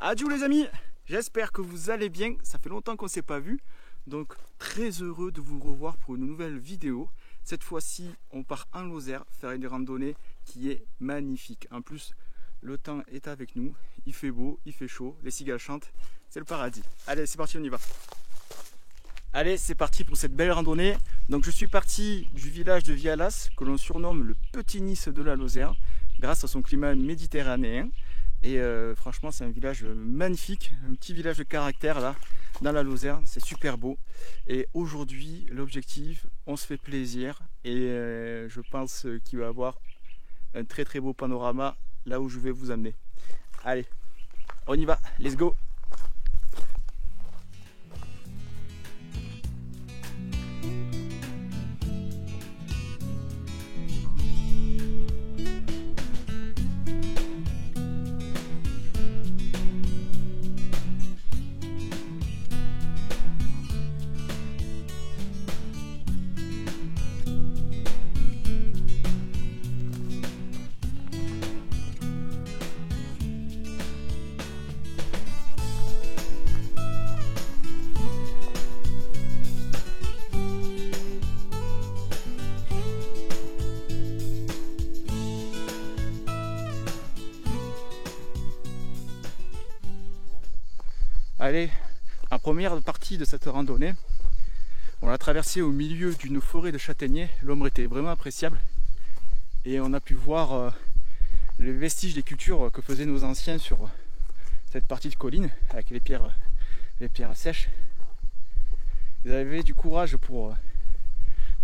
Adieu les amis, j'espère que vous allez bien, ça fait longtemps qu'on ne s'est pas vu, donc très heureux de vous revoir pour une nouvelle vidéo. Cette fois-ci, on part en Lozère faire une randonnée qui est magnifique. En plus, le temps est avec nous, il fait beau, il fait chaud, les cigales chantent, c'est le paradis. Allez, c'est parti, on y va. Allez, c'est parti pour cette belle randonnée. Donc je suis parti du village de Vialas, que l'on surnomme le petit Nice de la Lozère, grâce à son climat méditerranéen. Et franchement, c'est un village magnifique, un petit village de caractère là, dans la Lozère, c'est super beau. Et aujourd'hui, l'objectif, on se fait plaisir et je pense qu'il va y avoir un très très beau panorama là où je vais vous amener. Allez, on y va, let's go! Allez, en première partie de cette randonnée, on a traversé au milieu d'une forêt de châtaigniers. L'ombre était vraiment appréciable et on a pu voir les vestiges des cultures que faisaient nos anciens sur cette partie de colline avec les pierres sèches. Ils avaient du courage pour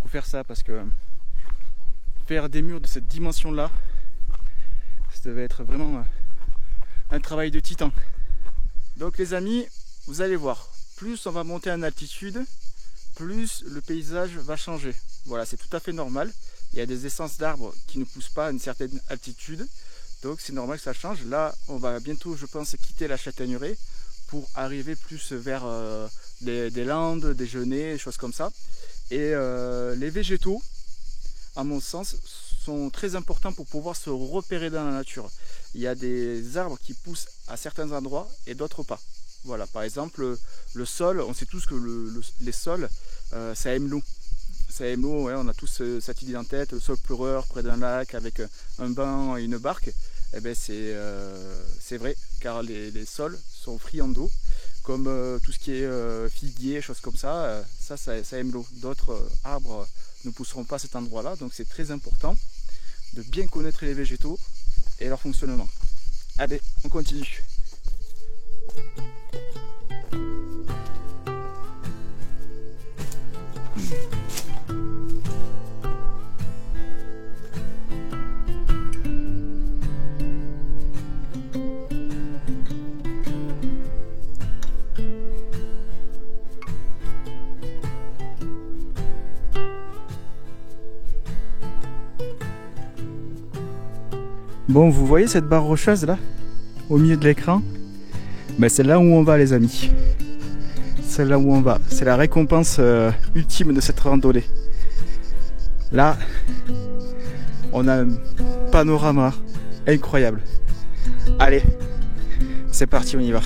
faire ça, parce que faire des murs de cette dimension là, ça devait être vraiment un travail de titan. Donc les amis, vous allez voir, plus on va monter en altitude, plus le paysage va changer. Voilà, c'est tout à fait normal. Il y a des essences d'arbres qui ne poussent pas à une certaine altitude, donc c'est normal que ça change. Là, on va bientôt, je pense, quitter la châtaigneraie pour arriver plus vers des landes, des genêts, des choses comme ça. Et les végétaux, à mon sens, sont très importants pour pouvoir se repérer dans la nature. Il y a des arbres qui poussent à certains endroits et d'autres pas. Voilà, par exemple, le sol, on sait tous que les sols, ça aime l'eau. Ça aime l'eau, ouais, on a tous cette idée en tête, le sol pleureur près d'un lac avec un banc et une barque. Eh ben c'est vrai, car les sols sont friands d'eau, comme tout ce qui est figuier, choses comme ça, ça aime l'eau. D'autres arbres ne pousseront pas à cet endroit-là, donc c'est très important de bien connaître les végétaux et leur fonctionnement. Allez, on continue. Bon, vous voyez cette barre rocheuse là, au milieu de l'écran? Ben, c'est là où on va les amis. C'est là où on va. C'est la récompense ultime de cette randonnée. Là, on a un panorama incroyable. Allez, c'est parti, on y va.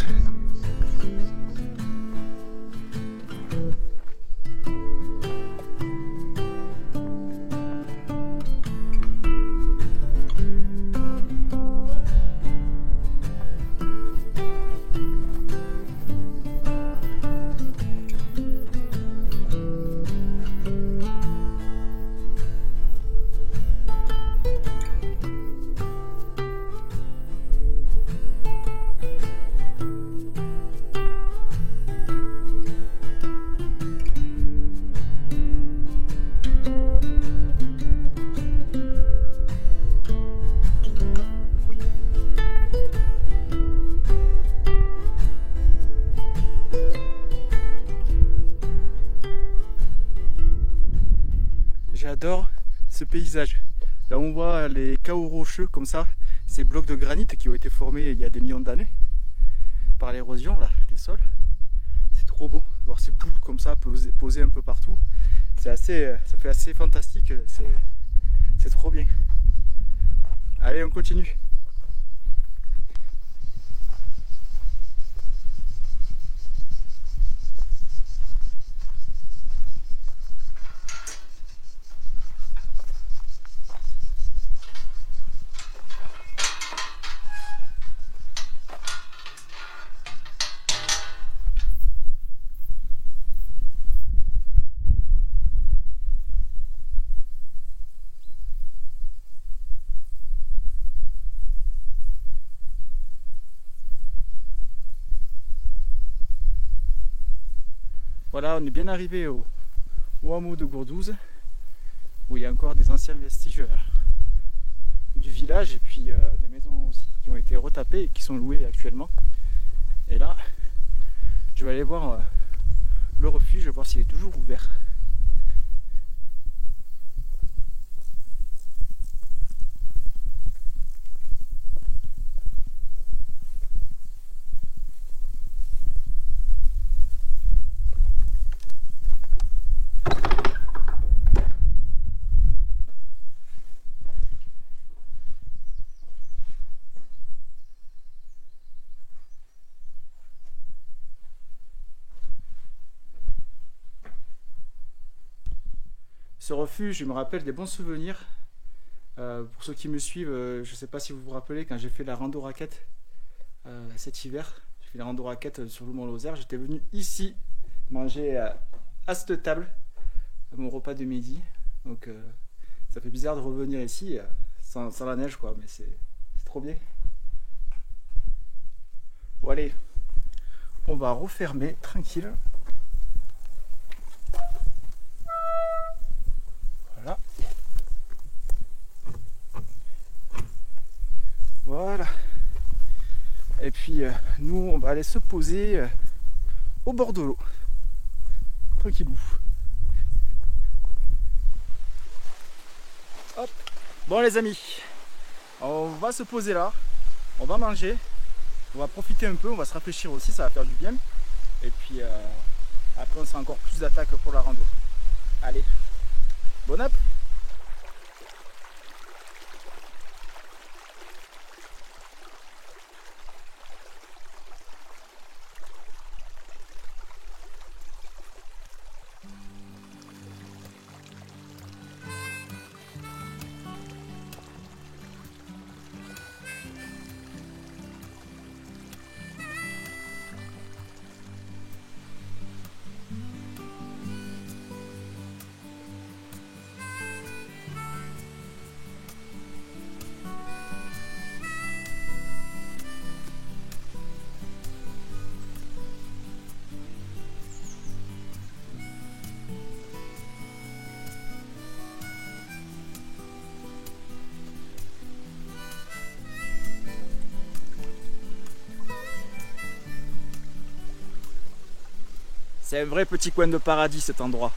J'adore ce paysage. Là on voit les chaos rocheux comme ça, ces blocs de granit qui ont été formés il y a des millions d'années par l'érosion des sols. C'est trop beau, voir ces boules comme ça posées un peu partout. Ça fait assez fantastique, c'est trop bien. Allez, on continue. Voilà, on est bien arrivé au hameau de Gourdouze, où il y a encore des anciens vestiges du village, et puis des maisons aussi qui ont été retapées et qui sont louées actuellement. Et là, je vais aller voir le refuge, voir s'il est toujours ouvert. Ce refuge, je me rappelle des bons souvenirs. Pour ceux qui me suivent, je ne sais pas si vous vous rappelez, quand j'ai fait la rando raquette cet hiver, j'ai fait la rando raquette sur le Mont Lozère, j'étais venu ici manger à cette table à mon repas de midi. Donc ça fait bizarre de revenir ici sans la neige, quoi, mais c'est trop bien. Bon, allez, on va refermer tranquille. Voilà. Voilà. Et puis nous, on va aller se poser au bord de l'eau. Tranquillou. Hop. Bon les amis, on va se poser là. On va manger. On va profiter un peu, on va se rafraîchir aussi, ça va faire du bien. Et puis après on sera encore plus d'attaque pour la rando. Allez, bon app. C'est un vrai petit coin de paradis cet endroit.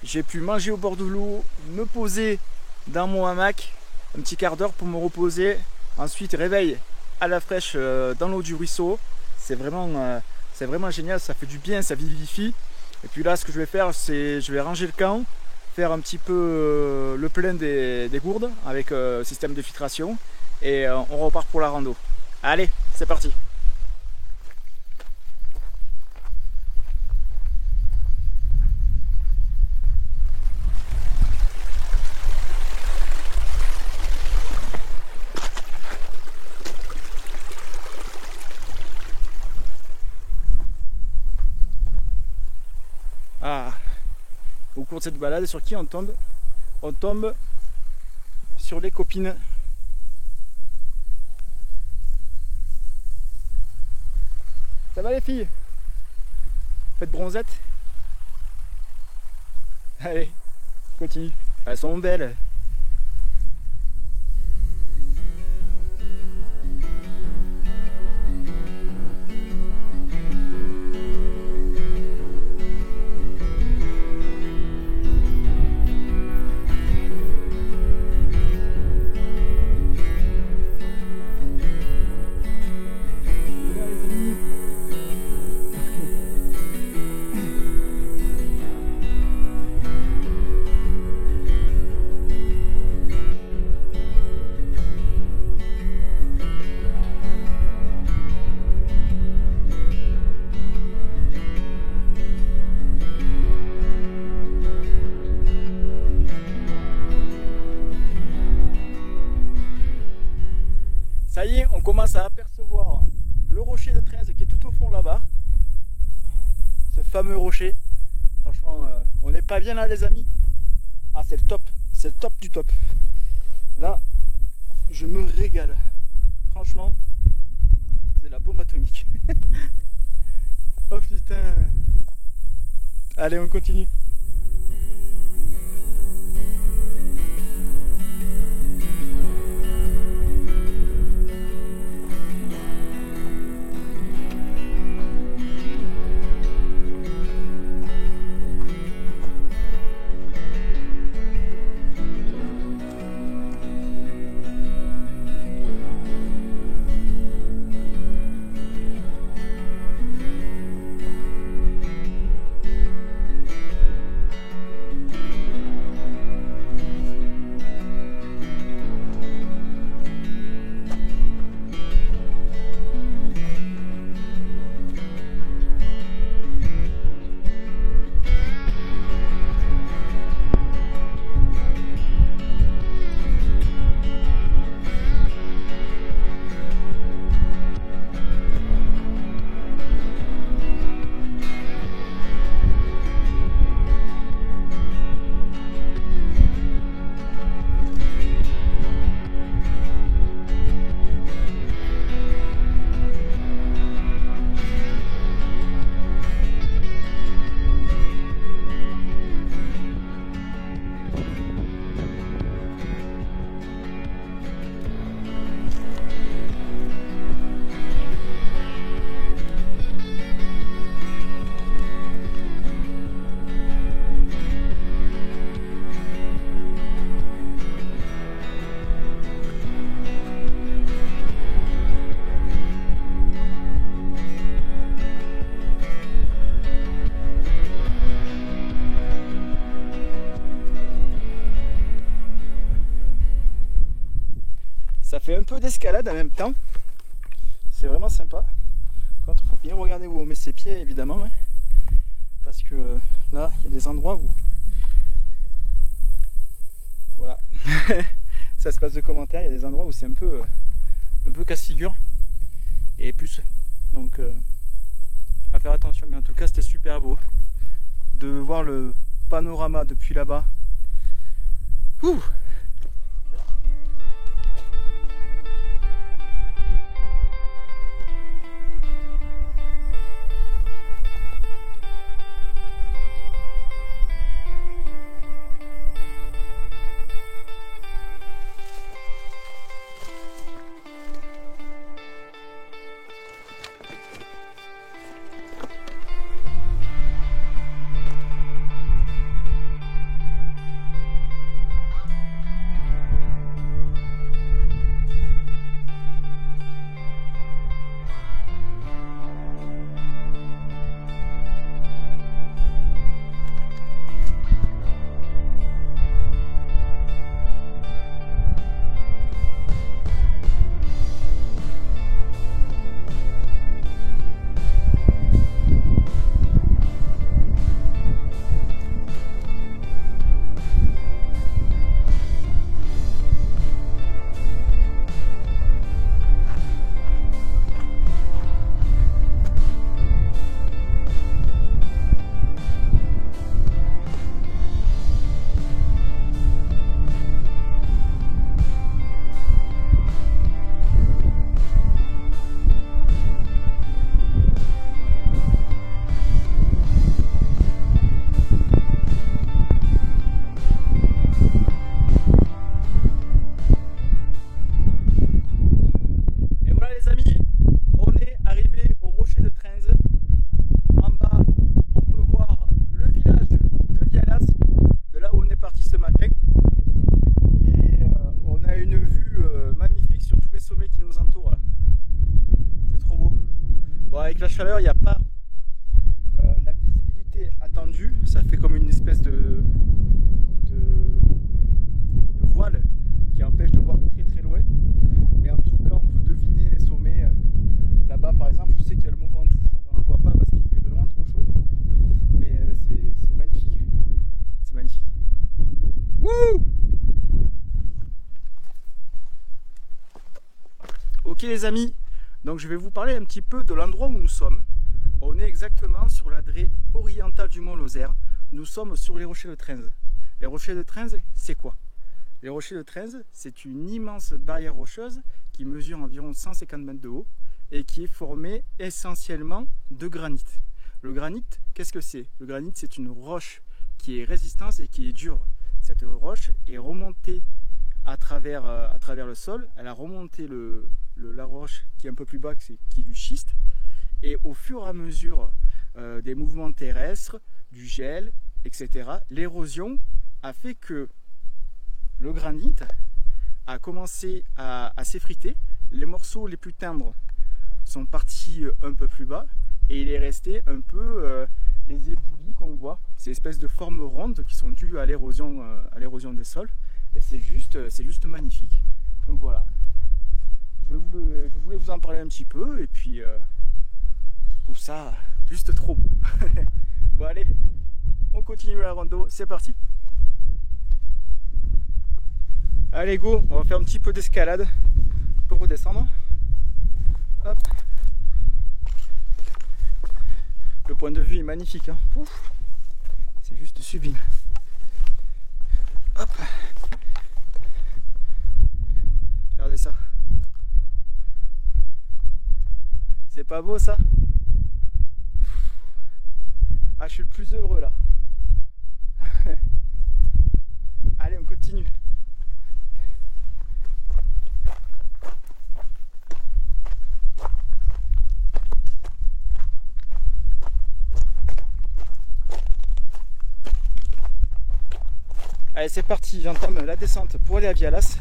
J'ai pu manger au bord de l'eau, me poser dans mon hamac, un petit quart d'heure pour me reposer. Ensuite réveil à la fraîche dans l'eau du ruisseau. C'est vraiment génial, ça fait du bien, ça vivifie. Et puis là ce que je vais faire, c'est je vais ranger le camp, faire un petit peu le plein des gourdes avec système de filtration. Et on repart pour la rando. Allez, c'est parti. Ah, au cours de cette balade, sur qui on tombe? On tombe sur les copines. Ça va les filles? Faites bronzette? Allez, continue. Elles sont belles. Ça y est, on commence à apercevoir le rocher de 13 qui est tout au fond là-bas. Ce fameux rocher. Franchement, on n'est pas bien là les amis. Ah, c'est le top du top. Là, je me régale. Franchement, c'est la bombe atomique. Oh putain. Allez, on continue. Ça fait un peu d'escalade en même temps. C'est vraiment sympa. Par contre, il faut bien regarder où on met ses pieds, évidemment. Hein, parce que là, il y a des endroits où... Voilà. Ça se passe de commentaires. Il y a des endroits où c'est un peu casse-figure. Et plus. Donc, à faire attention. Mais en tout cas, c'était super beau. De voir le panorama depuis là-bas. Ouh! Avec la chaleur, il n'y a pas la visibilité attendue. Ça fait comme une espèce de voile qui empêche de voir très très loin. Mais en tout cas, on peut deviner les sommets. Là-bas, par exemple, je sais qu'il y a le Mont Ventoux. On ne le voit pas parce qu'il fait vraiment trop chaud. Mais c'est magnifique. C'est magnifique. Wouh! Ok les amis. Donc je vais vous parler un petit peu de l'endroit où nous sommes. On est exactement sur l'adresse orientale du Mont Lozère. Nous sommes sur les Rochers de Trinze. Les Rochers de Trinze, c'est quoi? Les Rochers de Trinze, c'est une immense barrière rocheuse qui mesure environ 150 mètres de haut et qui est formée essentiellement de granit. Le granit, qu'est-ce que c'est? Le granit, c'est une roche qui est résistante et qui est dure. Cette roche est remontée à travers le sol. Elle a remonté la roche qui est un peu plus bas, qui est du schiste. Et au fur et à mesure des mouvements terrestres, du gel, etc., l'érosion a fait que le granit a commencé à s'effriter. Les morceaux les plus tendres sont partis un peu plus bas et il est resté un peu les éboulis qu'on voit, ces espèces de formes rondes qui sont dues à l'érosion des sols, et c'est juste magnifique. Donc voilà, je voulais vous en parler un petit peu, et puis je trouve ça juste trop beau. Bon allez, on continue la rando, c'est parti. Allez go, on va faire un petit peu d'escalade pour redescendre. Hop. Le point de vue est magnifique, hein. C'est juste sublime. Hop. Regardez ça. C'est pas beau ça? Ah, je suis le plus heureux là. Allez, on continue. Allez, c'est parti, j'entame la descente pour aller à Vialas.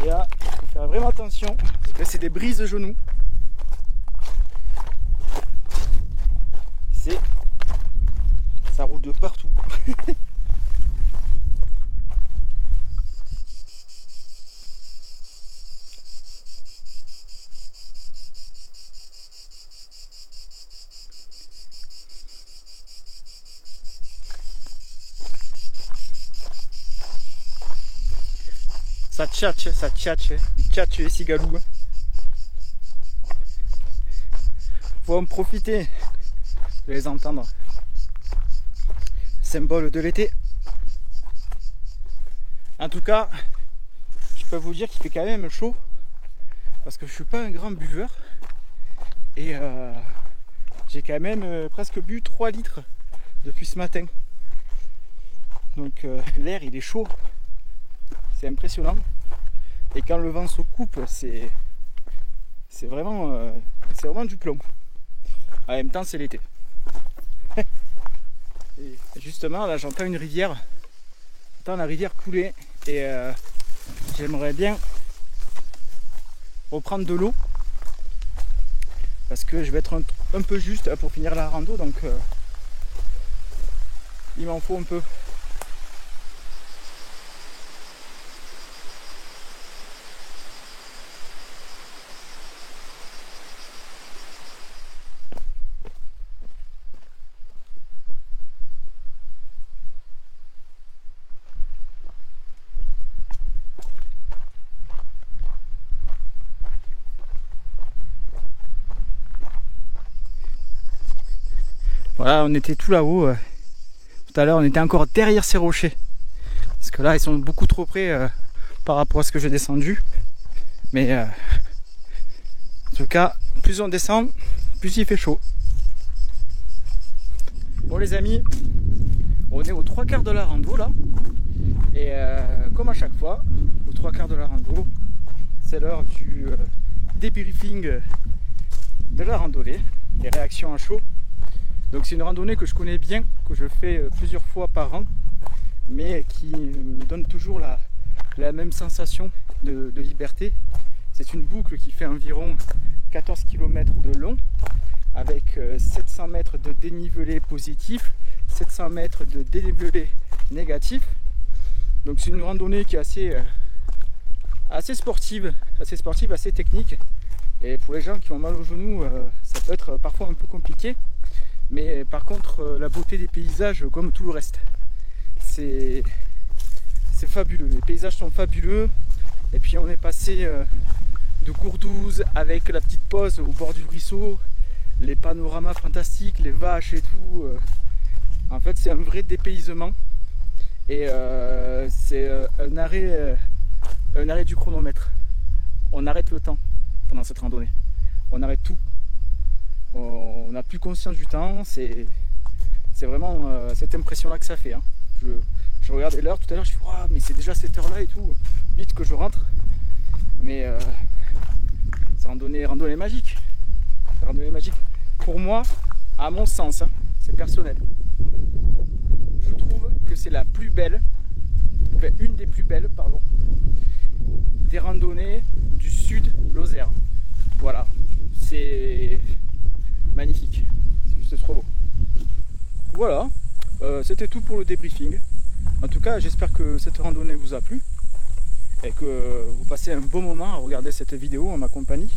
Et là, il faut faire vraiment attention, parce que c'est des brises de genoux. Ça roule de partout. Ça tchatche, les cigalous. Faut en profiter de les entendre. Symbole de l'été. En tout cas, je peux vous dire qu'il fait quand même chaud, parce que je suis pas un grand buveur, et j'ai quand même presque bu 3 litres depuis ce matin. Donc l'air il est chaud. C'est impressionnant, et quand le vent se coupe, c'est vraiment du plomb. En même temps, c'est l'été. Et justement, là, j'entends une rivière, j'entends la rivière couler, et j'aimerais bien reprendre de l'eau, parce que je vais être un peu juste pour finir la rando, donc il m'en faut un peu. Voilà, on était tout là-haut. Tout à l'heure, on était encore derrière ces rochers. Parce que là, ils sont beaucoup trop près par rapport à ce que j'ai descendu. Mais en tout cas, plus on descend, plus il fait chaud. Bon les amis, on est aux 3/4 de la rando là. Et comme à chaque fois, aux 3/4 de la rando, c'est l'heure du débriefing de la randonnée, les réactions à chaud. Donc c'est une randonnée que je connais bien, que je fais plusieurs fois par an, mais qui me donne toujours la même sensation de liberté. C'est une boucle qui fait environ 14 km de long, avec 700 mètres de dénivelé positif, 700 mètres de dénivelé négatif. Donc c'est une randonnée qui est assez sportive, assez technique. Et pour les gens qui ont mal aux genoux, ça peut être parfois un peu compliqué. Mais par contre, la beauté des paysages, comme tout le reste, c'est fabuleux. Les paysages sont fabuleux. Et puis on est passé de Gourdouze avec la petite pause au bord du ruisseau, les panoramas fantastiques, les vaches et tout. En fait, c'est un vrai dépaysement. Et c'est un arrêt du chronomètre. On arrête le temps pendant cette randonnée. On arrête tout. On n'a plus conscience du temps, c'est vraiment cette impression-là que ça fait. Hein. Je regardais l'heure tout à l'heure, je me suis dit, wow, mais c'est déjà cette heure-là et tout, vite que je rentre. Mais c'est randonnée magique. Randonnée magique. Pour moi, à mon sens, hein, c'est personnel. Je trouve que c'est la plus belle, enfin, une des plus belles, pardon, des randonnées du sud Lozère. Voilà, c'est magnifique, c'est juste trop beau. Voilà, c'était tout pour le débriefing. En tout cas, j'espère que cette randonnée vous a plu et que vous passez un bon moment à regarder cette vidéo en ma compagnie.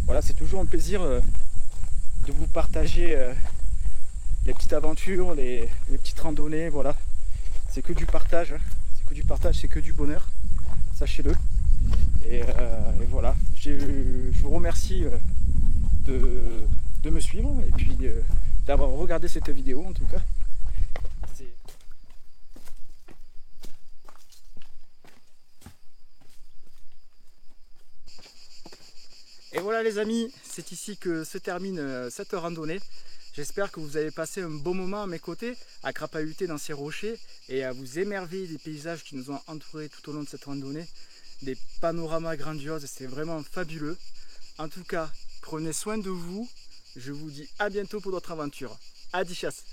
Voilà, c'est toujours un plaisir de vous partager les petites aventures, les petites randonnées. Voilà, c'est que du partage, hein. C'est que du partage, c'est que du bonheur, sachez-le. Et voilà, je vous remercie de me suivre et puis d'avoir regardé cette vidéo en tout cas. Et voilà les amis, c'est ici que se termine cette randonnée. J'espère que vous avez passé un bon moment à mes côtés, à crapahuter dans ces rochers et à vous émerveiller des paysages qui nous ont entourés tout au long de cette randonnée. Des panoramas grandioses, c'est vraiment fabuleux. En tout cas, prenez soin de vous. Je vous dis à bientôt pour d'autres aventures. Adi chasse!